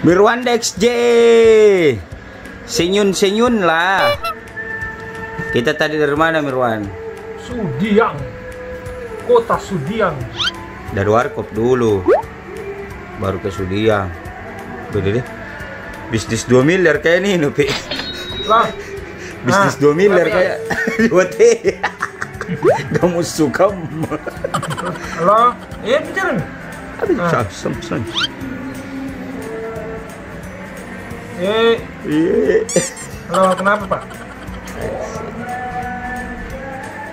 Mirwan XJ. Senyun-senyun lah. Kita tadi dari mana, Mirwan? Sudiang. Kota Sudiang. Dari Warkop dulu. Baru ke Sudiang. Beda deh. Bisnis 2 miliar kayak ini, Nupi. Lah. Bisnis 2 miliar kayak 2T. Kamu suka. Halo. Iya, bicara. Sam. Halo, kenapa Pak?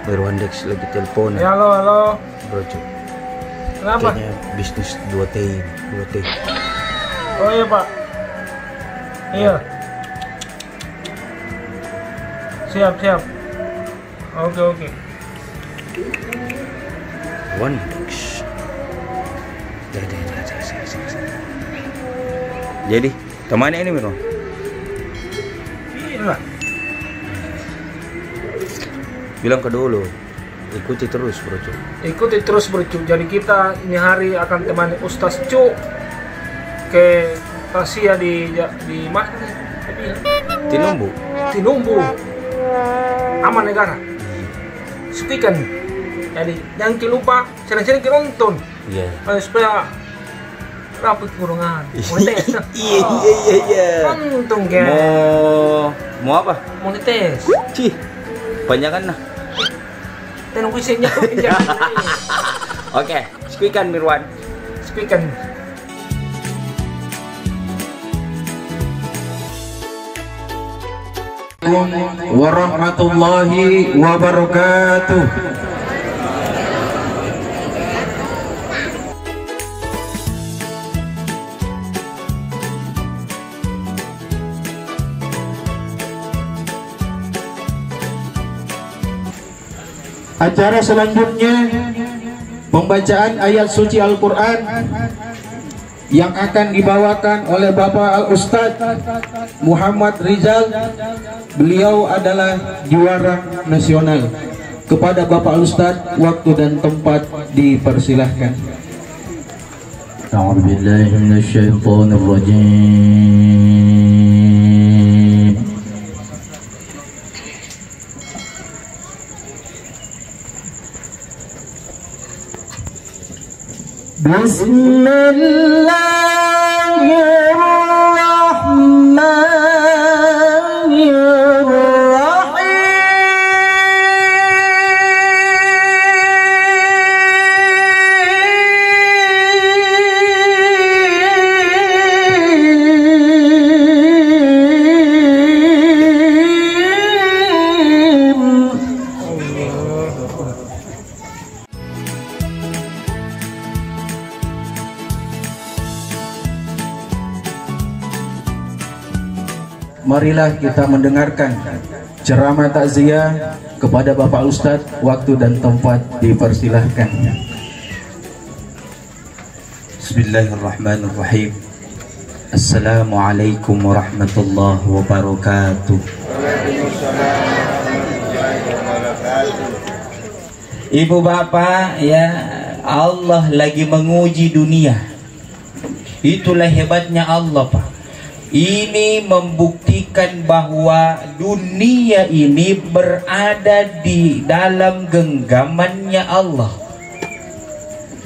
Mirwan Dex lagi telepon. Ya, halo. Bro, Kenapa? kayaknya bisnis 2T. Oh iya Pak. Iya. Siap. Oke. Mirwan Dex. Jadi temannya ini Mirwan. Iya. Bilang ke dulu, ikuti terus bro. Ikuti terus Bro Cuk. Jadi kita ini hari akan temani Ustaz Cuk ke Tasia di mana? Tinumbu. Aman Negara. Sekian. Jadi jangan lupa sering-sering nonton. Iya. Supaya raput kurungan. Iya. Untung kan. Mau apa? Mau dites. Cih, banyakan lah. Tenang kuisinya. Oke, speakan Mirwan. Speakan. Warahmatullahi wabarakatuh. Acara selanjutnya pembacaan ayat suci Al-Quran yang akan dibawakan oleh Bapak Al-Ustadz Muhammad Rizal. Beliau adalah juara nasional. Kepada Bapak Al-Ustadz, waktu dan tempat dipersilahkan. A'udzubillahi minasyaitonirrajim. Marilah kita mendengarkan ceramah takziah kepada Bapak Ustadz. Waktu dan tempat dipersilahkan. Bismillahirrahmanirrahim. Assalamualaikum warahmatullahi wabarakatuh. Ibu bapak ya, Allah lagi menguji dunia. Itulah hebatnya Allah Pak. Ini membuktikan bahwa dunia ini berada di dalam genggamannya Allah.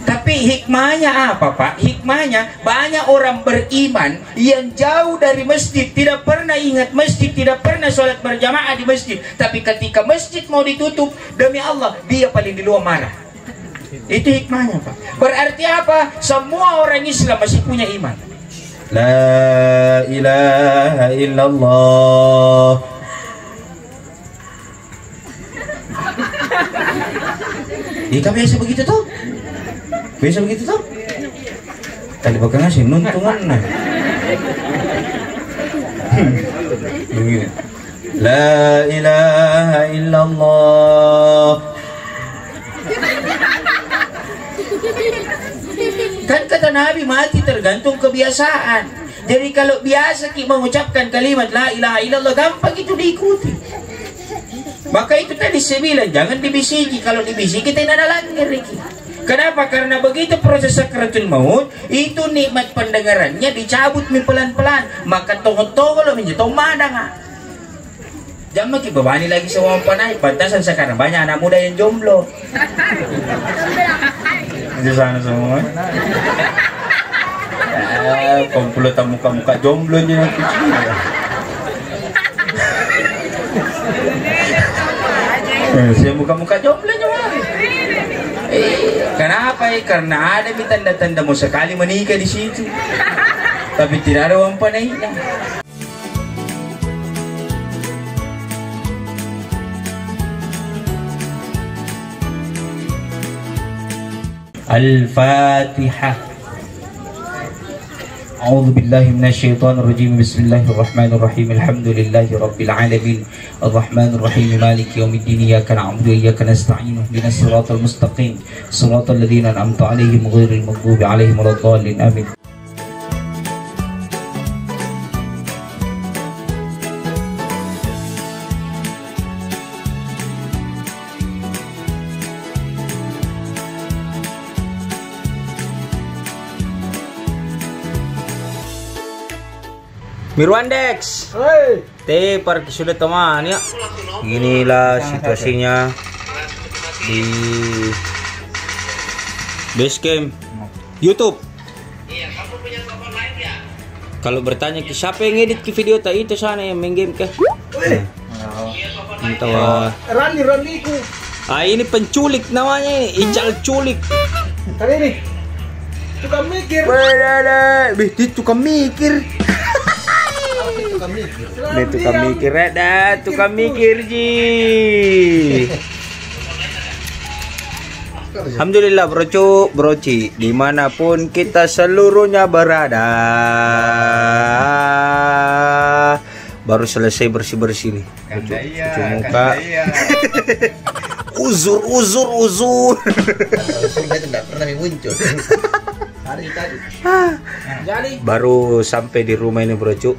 Tapi hikmahnya apa Pak? Hikmahnya banyak orang beriman yang jauh dari masjid, tidak pernah ingat masjid, tidak pernah sholat berjamaah di masjid. Tapi ketika masjid mau ditutup, demi Allah dia paling di luar marah. Itu hikmahnya Pak. Berarti apa? Semua orang Islam masih punya iman. La ilaha illallah. Kita biasa begitu tuh. Tadi bakal ngasih nuntungan nah. La ilaha illallah. Kan kata Nabi, mati tergantung kebiasaan. Jadi kalau biasa kita mengucapkan kalimat la ilaha illallah, gampang itu diikuti. Maka itu tadi saya bilang, jangan dibisiki. Kalau dibisiki kita tidak ada langgar. Kenapa? Karena begitu proses sakratul maut itu nikmat pendengarannya dicabut pelan-pelan, maka tongo-tongo lo menjadi madang. Jangan kita bebani lagi semua panai. Pantasan sekarang banyak anak muda yang jomblo. Di sana semua. Komplo muka-muka jomblo nya yang kecil. Saya muka-muka jomblo nya. Kenapa? Karena ada tanda-tanda mau sekali menikah di situ, tapi tidak ada uang panainya. Al-Fatihah. A'udzu billahi minasyaitonir rajim. Bismillahirrahmanirrahim. Alhamdulillahi rabbil alamin. Arrahmanir rahim. Maliki yaumiddin. Iyyaka na'budu wa iyyaka nasta'in. Ihdinas siratal mustaqim. Siratal ladzina an'amta 'alaihim ghairil maghdubi 'alaihim waladdallin. Amin. Mirwandex, teh parkir sudah teman ya. Inilah situasinya di base camp YouTube. Kalau bertanya ke siapa yang edit ke video tadi itu sana yang main game ke? Entah. Rani ku. Ini penculik namanya ini, Ical culik. Tadi nih. Tukang mikir. Tukang mikir. Tukang mikir ada, tukang mikir ji. Alhamdulillah broci, dimanapun kita seluruhnya berada. Baru selesai bersih nih. Cuci muka. Uzur. Baru sampai di rumah ini brocu.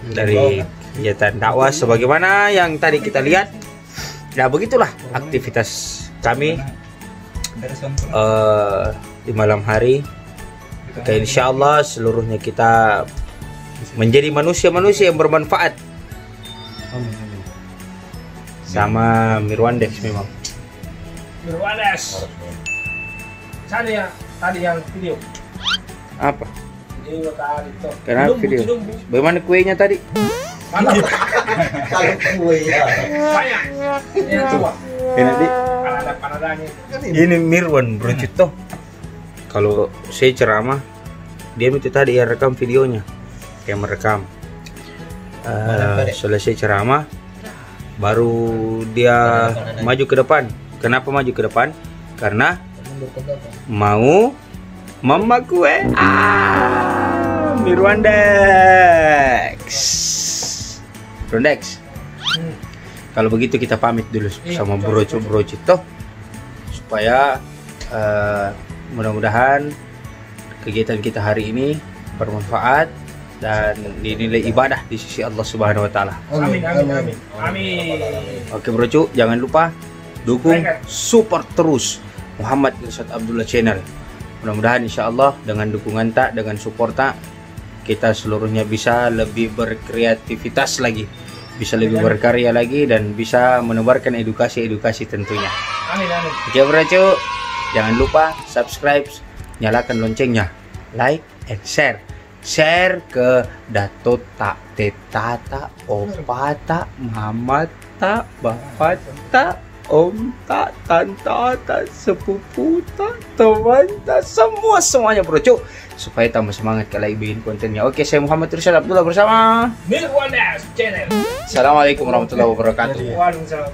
Dari kegiatan dakwah sebagaimana yang tadi kita lihat. Nah begitulah aktivitas kami di malam hari. Oke, insya Allah seluruhnya kita menjadi manusia-manusia yang bermanfaat. Sama Mirwandex memang. Mirwandex. Sana ya tadi yang video. Apa? Kenapa video? Bagaimana kuenya tadi? Kalau kue ya. Banyak. Ini coba. Ini Mirwan bro Cito. Kalau saya ceramah, dia itu tadi yang rekam videonya, yang merekam. Selesai ceramah, baru dia maju ke depan. Kenapa maju ke depan? Karena mau mama gue. Mirwandex. Kalau begitu kita pamit dulu sama Bro Cito supaya mudah-mudahan kegiatan kita hari ini bermanfaat dan dinilai ibadah di sisi Allah Subhanahu wa taala. Amin. Oke Bro Cu, jangan lupa dukung, support terus Muhammad Irsyad Abdullah Channel. Mudah-mudahan insya Allah dengan dukungan tak, dengan support tak, kita seluruhnya bisa lebih berkreativitas lagi, bisa lebih berkarya lagi, dan bisa menebarkan edukasi tentunya. Amin. Oke Bro Cu, jangan lupa subscribe, nyalakan loncengnya, like and share ke Dato tak, Teta tak, Opa tak, Mama tak, Bapak tak, Om tak, Tante tak, sepupu tak, teman tak, semuanya Bro Cu, supaya tambah semangat kalau bikin kontennya. Oke, saya Muhammad Irsyad Abdullah bersama Mirwandex Channel. Assalamualaikum warahmatullahi wabarakatuh. Waalaikumsalam.